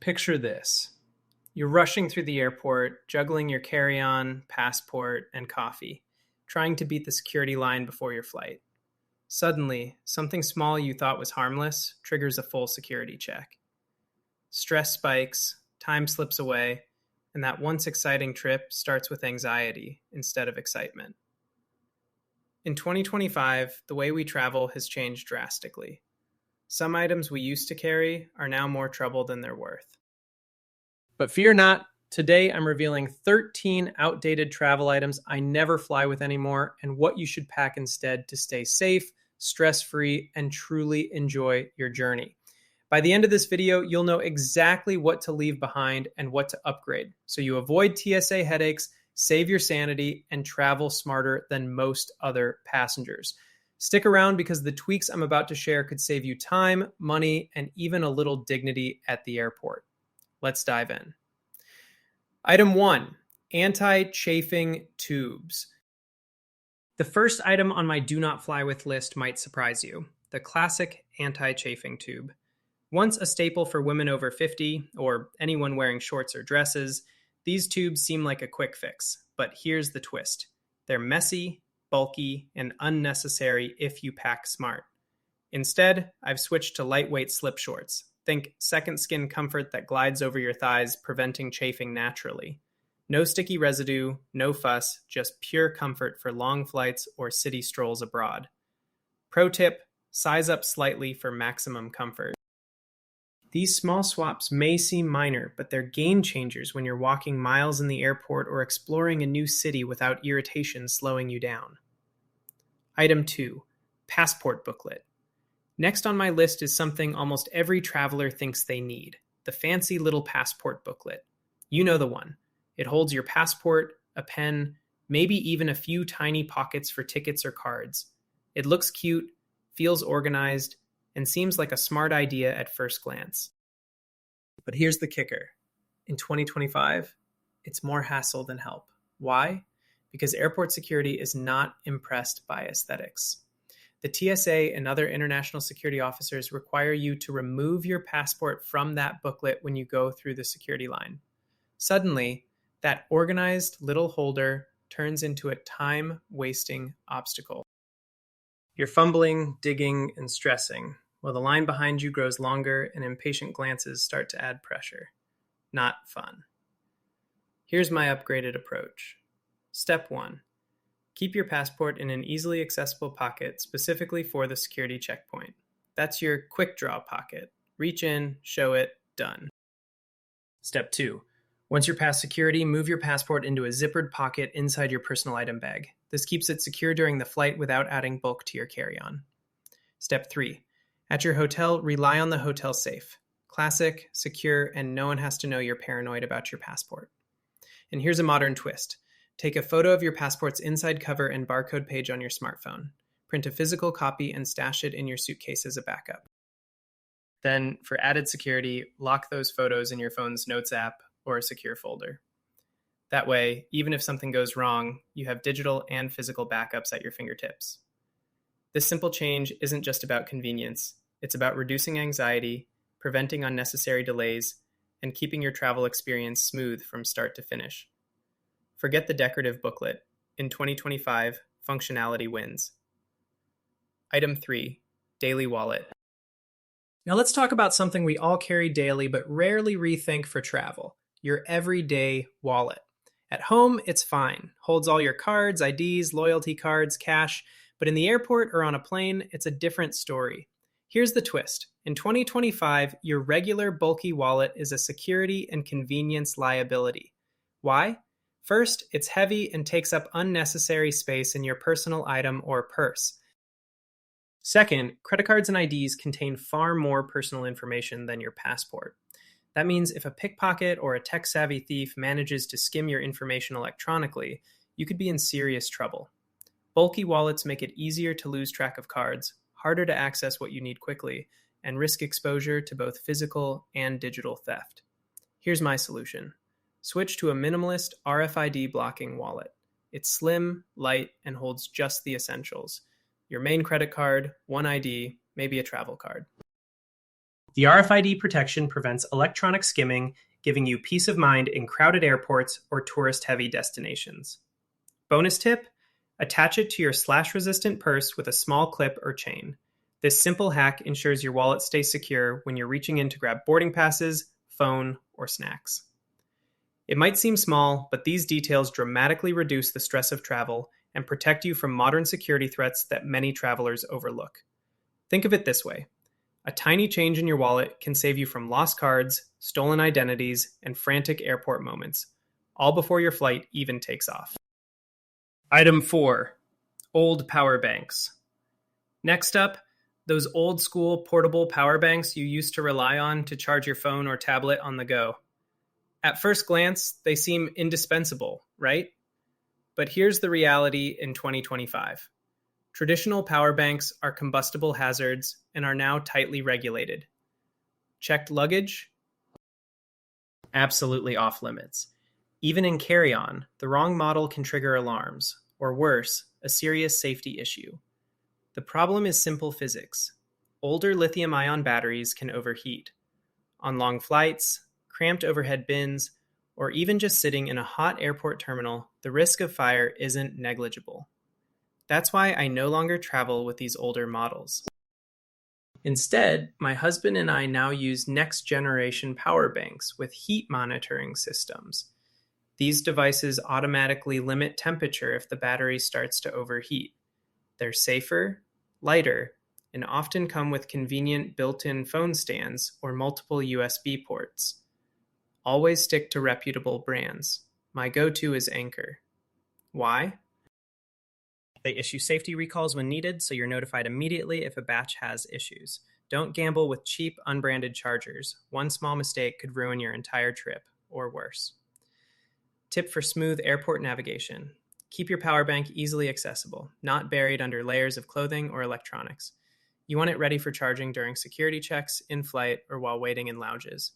Picture this. You're rushing through the airport, juggling your carry-on, passport, and coffee, trying to beat the security line before your flight. Suddenly, something small you thought was harmless triggers a full security check. Stress spikes, time slips away, and that once exciting trip starts with anxiety instead of excitement. In 2025, the way we travel has changed drastically. Some items we used to carry are now more trouble than they're worth. But fear not, today I'm revealing 13 outdated travel items I never fly with anymore and what you should pack instead to stay safe, stress-free, and truly enjoy your journey. By the end of this video, you'll know exactly what to leave behind and what to upgrade, so you avoid TSA headaches, save your sanity, and travel smarter than most other passengers. Stick around because the tweaks I'm about to share could save you time, money, and even a little dignity at the airport. Let's dive in. Item 1, anti-chafing tubes. The first item on my do not fly with list might surprise you, the classic anti-chafing tube. Once a staple for women over 50, or anyone wearing shorts or dresses, these tubes seem like a quick fix. But here's the twist. They're messy, bulky, and unnecessary if you pack smart. Instead, I've switched to lightweight slip shorts. Think second skin comfort that glides over your thighs, preventing chafing naturally. No sticky residue, no fuss, just pure comfort for long flights or city strolls abroad. Pro tip, size up slightly for maximum comfort. These small swaps may seem minor, but they're game changers when you're walking miles in the airport or exploring a new city without irritation slowing you down. Item 2, passport booklet. Next on my list is something almost every traveler thinks they need, the fancy little passport booklet. You know the one. It holds your passport, a pen, maybe even a few tiny pockets for tickets or cards. It looks cute, feels organized, and seems like a smart idea at first glance. But here's the kicker. In 2025, it's more hassle than help. Why? Because airport security is not impressed by aesthetics. The TSA and other international security officers require you to remove your passport from that booklet when you go through the security line. Suddenly, that organized little holder turns into a time-wasting obstacle. You're fumbling, digging, and stressing, while the line behind you grows longer and impatient glances start to add pressure. Not fun. Here's my upgraded approach. Step 1. Keep your passport in an easily accessible pocket specifically for the security checkpoint. That's your quick draw pocket. Reach in, show it, done. Step 2. Once you're past security, move your passport into a zippered pocket inside your personal item bag. This keeps it secure during the flight without adding bulk to your carry-on. Step 3. At your hotel, rely on the hotel safe. Classic, secure, and no one has to know you're paranoid about your passport. And here's a modern twist. Take a photo of your passport's inside cover and barcode page on your smartphone. Print a physical copy and stash it in your suitcase as a backup. Then, for added security, lock those photos in your phone's Notes app or a secure folder. That way, even if something goes wrong, you have digital and physical backups at your fingertips. This simple change isn't just about convenience. It's about reducing anxiety, preventing unnecessary delays, and keeping your travel experience smooth from start to finish. Forget the decorative booklet. In 2025, functionality wins. Item 3, daily wallet. Now let's talk about something we all carry daily but rarely rethink for travel, your everyday wallet. At home, it's fine. Holds all your cards, IDs, loyalty cards, cash, but in the airport or on a plane, it's a different story. Here's the twist. In 2025, your regular bulky wallet is a security and convenience liability. Why? First, it's heavy and takes up unnecessary space in your personal item or purse. Second, credit cards and IDs contain far more personal information than your passport. That means if a pickpocket or a tech-savvy thief manages to skim your information electronically, you could be in serious trouble. Bulky wallets make it easier to lose track of cards, harder to access what you need quickly, and risk exposure to both physical and digital theft. Here's my solution. Switch to a minimalist RFID blocking wallet. It's slim, light, and holds just the essentials. Your main credit card, one ID, maybe a travel card. The RFID protection prevents electronic skimming, giving you peace of mind in crowded airports or tourist-heavy destinations. Bonus tip: attach it to your slash-resistant purse with a small clip or chain. This simple hack ensures your wallet stays secure when you're reaching in to grab boarding passes, phone, or snacks. It might seem small, but these details dramatically reduce the stress of travel and protect you from modern security threats that many travelers overlook. Think of it this way: a tiny change in your wallet can save you from lost cards, stolen identities, and frantic airport moments, all before your flight even takes off. Item 4. Old power banks. Next up, those old school portable power banks you used to rely on to charge your phone or tablet on the go. At first glance, they seem indispensable, right? But here's the reality in 2025. Traditional power banks are combustible hazards and are now tightly regulated. Checked luggage? Absolutely off limits. Even in carry-on, the wrong model can trigger alarms, or worse, a serious safety issue. The problem is simple physics. Older lithium-ion batteries can overheat. On long flights, cramped overhead bins, or even just sitting in a hot airport terminal, the risk of fire isn't negligible. That's why I no longer travel with these older models. Instead, my husband and I now use next-generation power banks with heat monitoring systems. These devices automatically limit temperature if the battery starts to overheat. They're safer, lighter, and often come with convenient built-in phone stands or multiple USB ports. Always stick to reputable brands. My go-to is Anchor. Why? They issue safety recalls when needed, so you're notified immediately if a batch has issues. Don't gamble with cheap, unbranded chargers. One small mistake could ruin your entire trip, or worse. Tip for smooth airport navigation: keep your power bank easily accessible, not buried under layers of clothing or electronics. You want it ready for charging during security checks, in flight, or while waiting in lounges.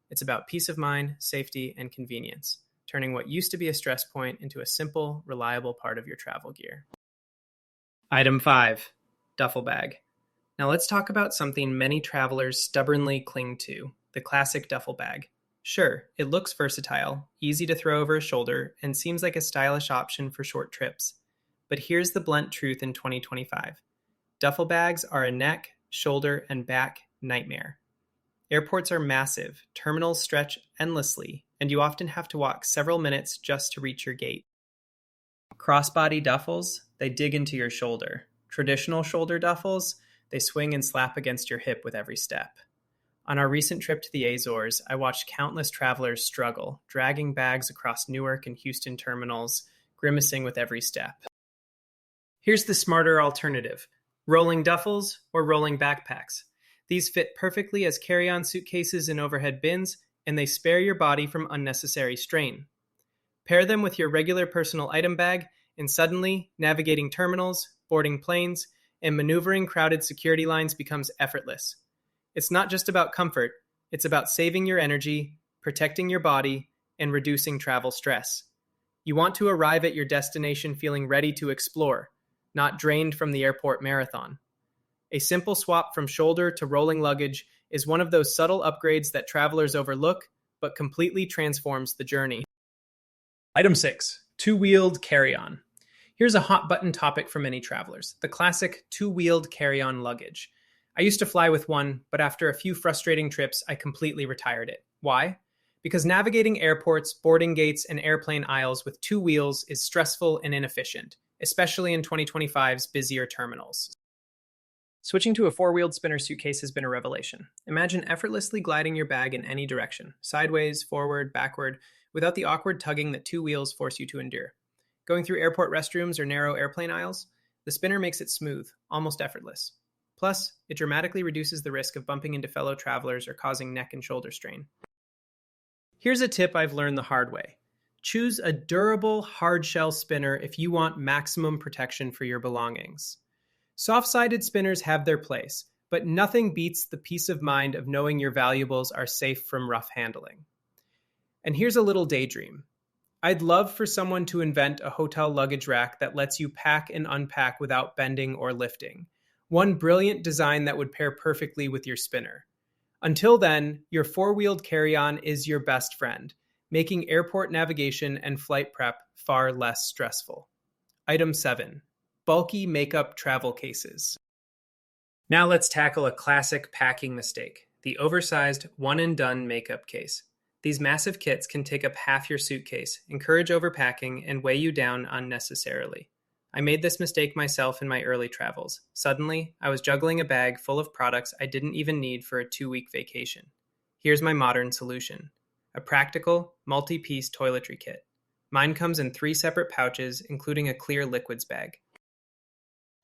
It's about peace of mind, safety, and convenience, turning what used to be a stress point into a simple, reliable part of your travel gear. Item 5. Duffel bag. Now let's talk about something many travelers stubbornly cling to: the classic duffel bag. Sure, it looks versatile, easy to throw over a shoulder, and seems like a stylish option for short trips. But here's the blunt truth in 2025. Duffel bags are a neck, shoulder, and back nightmare. Airports are massive, terminals stretch endlessly, and you often have to walk several minutes just to reach your gate. Crossbody duffels, they dig into your shoulder. Traditional shoulder duffels, they swing and slap against your hip with every step. On our recent trip to the Azores, I watched countless travelers struggle, dragging bags across Newark and Houston terminals, grimacing with every step. Here's the smarter alternative: rolling duffels or rolling backpacks. These fit perfectly as carry-on suitcases in overhead bins, and they spare your body from unnecessary strain. Pair them with your regular personal item bag, and suddenly, navigating terminals, boarding planes, and maneuvering crowded security lines becomes effortless. It's not just about comfort, it's about saving your energy, protecting your body, and reducing travel stress. You want to arrive at your destination feeling ready to explore, not drained from the airport marathon. A simple swap from shoulder to rolling luggage is one of those subtle upgrades that travelers overlook, but completely transforms the journey. Item 6. Two-wheeled carry-on. Here's a hot-button topic for many travelers: the classic two-wheeled carry-on luggage. I used to fly with one, but after a few frustrating trips, I completely retired it. Why? Because navigating airports, boarding gates, and airplane aisles with two wheels is stressful and inefficient, especially in 2025's busier terminals. Switching to a four-wheeled spinner suitcase has been a revelation. Imagine effortlessly gliding your bag in any direction, sideways, forward, backward, without the awkward tugging that two wheels force you to endure. Going through airport restrooms or narrow airplane aisles, the spinner makes it smooth, almost effortless. Plus, it dramatically reduces the risk of bumping into fellow travelers or causing neck and shoulder strain. Here's a tip I've learned the hard way. Choose a durable, hard-shell spinner if you want maximum protection for your belongings. Soft-sided spinners have their place, but nothing beats the peace of mind of knowing your valuables are safe from rough handling. And here's a little daydream. I'd love for someone to invent a hotel luggage rack that lets you pack and unpack without bending or lifting. One brilliant design that would pair perfectly with your spinner. Until then, your four-wheeled carry-on is your best friend, making airport navigation and flight prep far less stressful. Item 7. Bulky makeup travel cases. Now let's tackle a classic packing mistake, the oversized one-and-done makeup case. These massive kits can take up half your suitcase, encourage overpacking, and weigh you down unnecessarily. I made this mistake myself in my early travels. Suddenly, I was juggling a bag full of products I didn't even need for a 2-week vacation. Here's my modern solution: a practical, multi-piece toiletry kit. Mine comes in 3 separate pouches, including a clear liquids bag.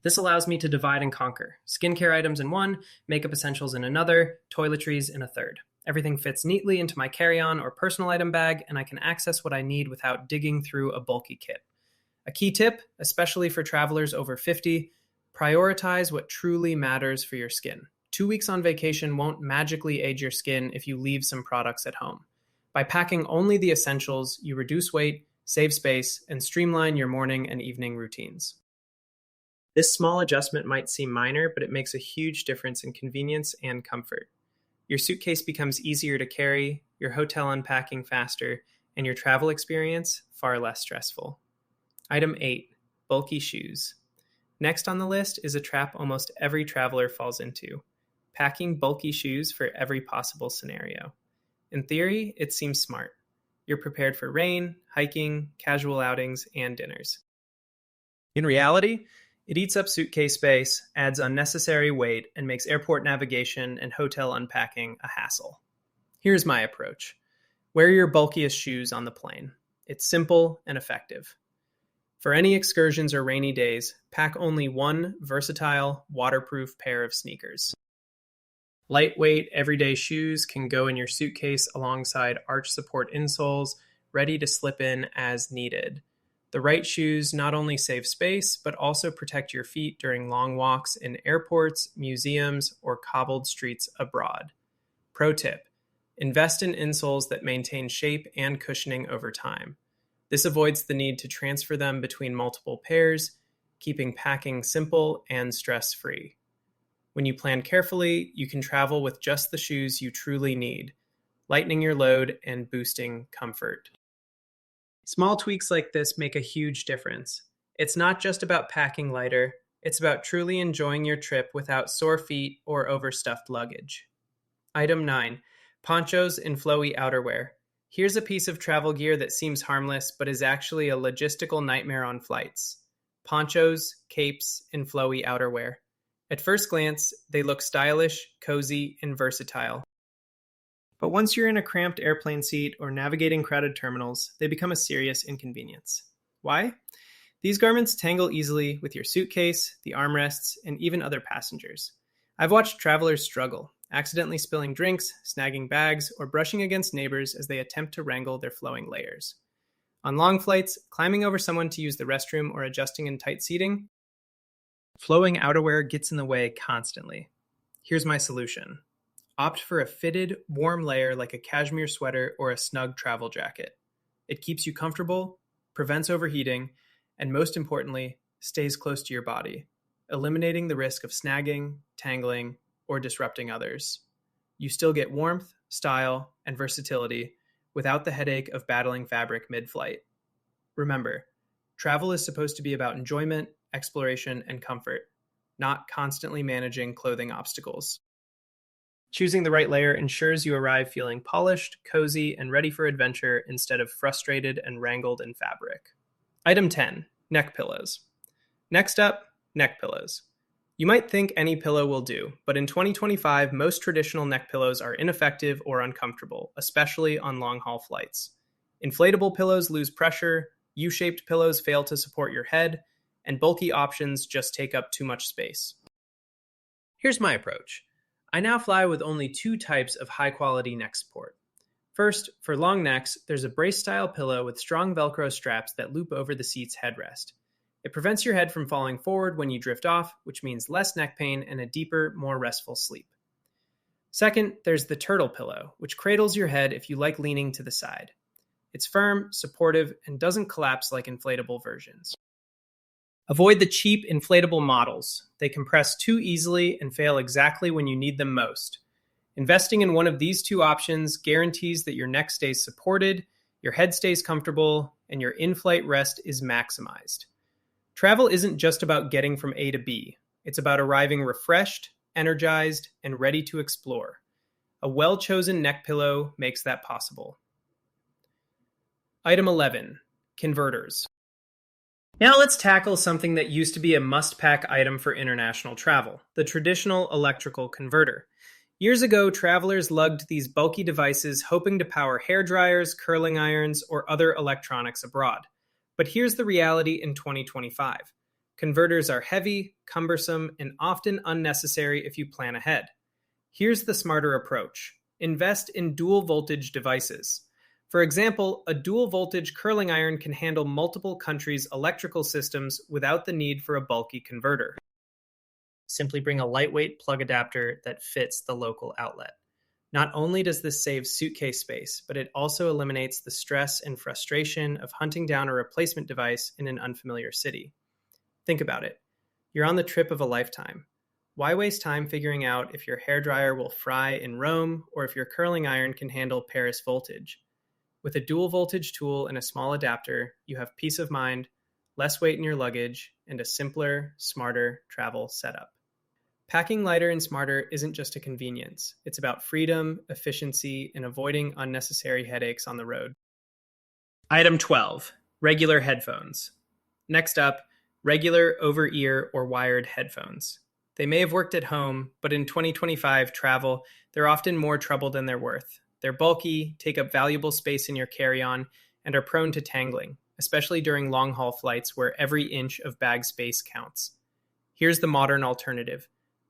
This allows me to divide and conquer. Skincare items in one, makeup essentials in another, toiletries in a third. Everything fits neatly into my carry-on or personal item bag, and I can access what I need without digging through a bulky kit. A key tip, especially for travelers over 50, prioritize what truly matters for your skin. 2 weeks on vacation won't magically age your skin if you leave some products at home. By packing only the essentials, you reduce weight, save space, and streamline your morning and evening routines. This small adjustment might seem minor, but it makes a huge difference in convenience and comfort. Your suitcase becomes easier to carry, your hotel unpacking faster, and your travel experience far less stressful. Item 8. Bulky shoes. Next on the list is a trap almost every traveler falls into: packing bulky shoes for every possible scenario. In theory, it seems smart. You're prepared for rain, hiking, casual outings, and dinners. In reality, it eats up suitcase space, adds unnecessary weight, and makes airport navigation and hotel unpacking a hassle. Here's my approach. Wear your bulkiest shoes on the plane. It's simple and effective. For any excursions or rainy days, pack only one versatile, waterproof pair of sneakers. Lightweight, everyday shoes can go in your suitcase alongside arch support insoles, ready to slip in as needed. The right shoes not only save space, but also protect your feet during long walks in airports, museums, or cobbled streets abroad. Pro tip: invest in insoles that maintain shape and cushioning over time. This avoids the need to transfer them between multiple pairs, keeping packing simple and stress-free. When you plan carefully, you can travel with just the shoes you truly need, lightening your load and boosting comfort. Small tweaks like this make a huge difference. It's not just about packing lighter, it's about truly enjoying your trip without sore feet or overstuffed luggage. Item 9. Ponchos and flowy outerwear. Here's a piece of travel gear that seems harmless, but is actually a logistical nightmare on flights. Ponchos, capes, and flowy outerwear. At first glance, they look stylish, cozy, and versatile. But once you're in a cramped airplane seat or navigating crowded terminals, they become a serious inconvenience. Why? These garments tangle easily with your suitcase, the armrests, and even other passengers. I've watched travelers struggle, accidentally spilling drinks, snagging bags, or brushing against neighbors as they attempt to wrangle their flowing layers. On long flights, climbing over someone to use the restroom or adjusting in tight seating, flowing outerwear gets in the way constantly. Here's my solution. Opt for a fitted, warm layer like a cashmere sweater or a snug travel jacket. It keeps you comfortable, prevents overheating, and most importantly, stays close to your body, eliminating the risk of snagging, tangling, or disrupting others. You still get warmth, style, and versatility without the headache of battling fabric mid-flight. Remember, travel is supposed to be about enjoyment, exploration, and comfort, not constantly managing clothing obstacles. Choosing the right layer ensures you arrive feeling polished, cozy, and ready for adventure instead of frustrated and wrangled in fabric. Item 10. Neck pillows. Next up, neck pillows. You might think any pillow will do, but in 2025, most traditional neck pillows are ineffective or uncomfortable, especially on long-haul flights. Inflatable pillows lose pressure, U-shaped pillows fail to support your head, and bulky options just take up too much space. Here's my approach. I now fly with only 2 types of high-quality neck support. First, for long necks, there's a brace-style pillow with strong Velcro straps that loop over the seat's headrest. It prevents your head from falling forward when you drift off, which means less neck pain and a deeper, more restful sleep. Second, there's the turtle pillow, which cradles your head if you like leaning to the side. It's firm, supportive, and doesn't collapse like inflatable versions. Avoid the cheap inflatable models. They compress too easily and fail exactly when you need them most. Investing in one of these two options guarantees that your neck stays supported, your head stays comfortable, and your in-flight rest is maximized. Travel isn't just about getting from A to B. It's about arriving refreshed, energized, and ready to explore. A well-chosen neck pillow makes that possible. Item 11, converters. Now let's tackle something that used to be a must-pack item for international travel, the traditional electrical converter. Years ago, travelers lugged these bulky devices hoping to power hair dryers, curling irons, or other electronics abroad. But here's the reality in 2025. Converters are heavy, cumbersome, and often unnecessary if you plan ahead. Here's the smarter approach. Invest in dual voltage devices. For example, a dual voltage curling iron can handle multiple countries' electrical systems without the need for a bulky converter. Simply bring a lightweight plug adapter that fits the local outlet. Not only does this save suitcase space, but it also eliminates the stress and frustration of hunting down a replacement device in an unfamiliar city. Think about it. You're on the trip of a lifetime. Why waste time figuring out if your hairdryer will fry in Rome or if your curling iron can handle Paris voltage? With a dual voltage tool and a small adapter, you have peace of mind, less weight in your luggage, and a simpler, smarter travel setup. Packing lighter and smarter isn't just a convenience. It's about freedom, efficiency, and avoiding unnecessary headaches on the road. Item 12, regular headphones. Next up, regular over-ear or wired headphones. They may have worked at home, but in 2025 travel, they're often more trouble than they're worth. They're bulky, take up valuable space in your carry-on, and are prone to tangling, especially during long-haul flights where every inch of bag space counts. Here's the modern alternative: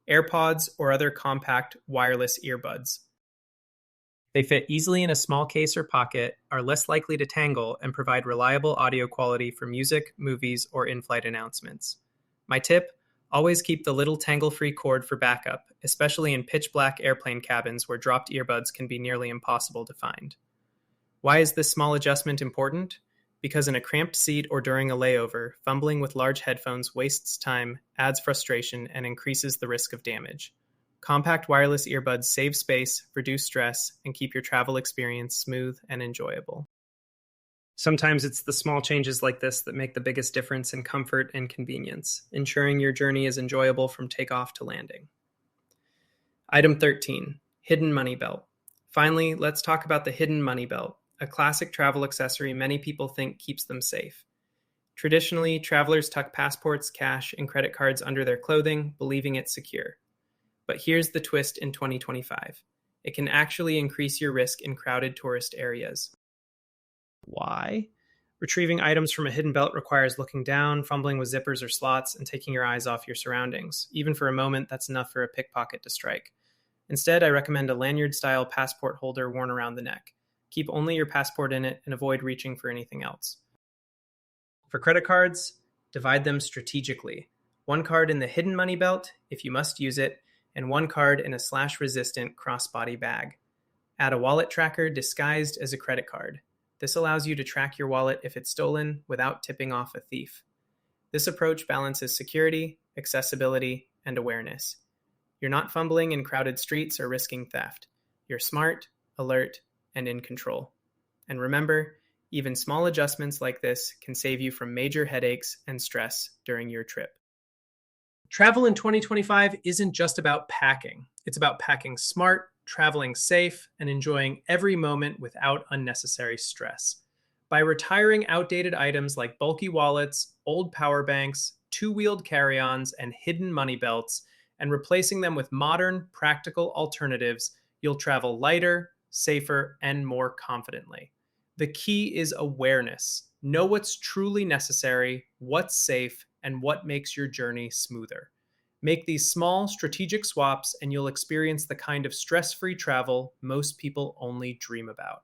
AirPods or other compact wireless earbuds. They fit easily in a small case or pocket, are less likely to tangle, and provide reliable audio quality for music, movies, or in-flight announcements. My tip: always keep the little tangle-free cord for backup, especially in pitch-black airplane cabins where dropped earbuds can be nearly impossible to find. Why is this small adjustment important? Because in a cramped seat or during a layover, fumbling with large headphones wastes time, adds frustration, and increases the risk of damage. Compact wireless earbuds save space, reduce stress, and keep your travel experience smooth and enjoyable. Sometimes it's the small changes like this that make the biggest difference in comfort and convenience, ensuring your journey is enjoyable from takeoff to landing. Item 13, hidden money belt. Finally, let's talk about the hidden money belt, a classic travel accessory many people think keeps them safe. Traditionally, travelers tuck passports, cash, and credit cards under their clothing, believing it's secure. But here's the twist in 2025. It can actually increase your risk in crowded tourist areas. Why? Retrieving items from a hidden belt requires looking down, fumbling with zippers or slots, and taking your eyes off your surroundings. Even for a moment, that's enough for a pickpocket to strike. Instead, I recommend a lanyard-style passport holder worn around the neck. Keep only your passport in it and avoid reaching for anything else. For credit cards, divide them strategically. One card in the hidden money belt, if you must use it, and one card in a slash-resistant crossbody bag. Add a wallet tracker disguised as a credit card. This allows you to track your wallet if it's stolen without tipping off a thief. This approach balances security, accessibility, and awareness. You're not fumbling in crowded streets or risking theft. You're smart, alert, and in control. And remember, even small adjustments like this can save you from major headaches and stress during your trip. Travel in 2025 isn't just about packing. It's about packing smart, traveling safe, and enjoying every moment without unnecessary stress. By retiring outdated items like bulky wallets, old power banks, two-wheeled carry-ons, and hidden money belts, and replacing them with modern, practical alternatives, you'll travel lighter, safer, and more confidently. The key is awareness. Know what's truly necessary, what's safe, and what makes your journey smoother. Make these small, strategic swaps, and you'll experience the kind of stress-free travel most people only dream about.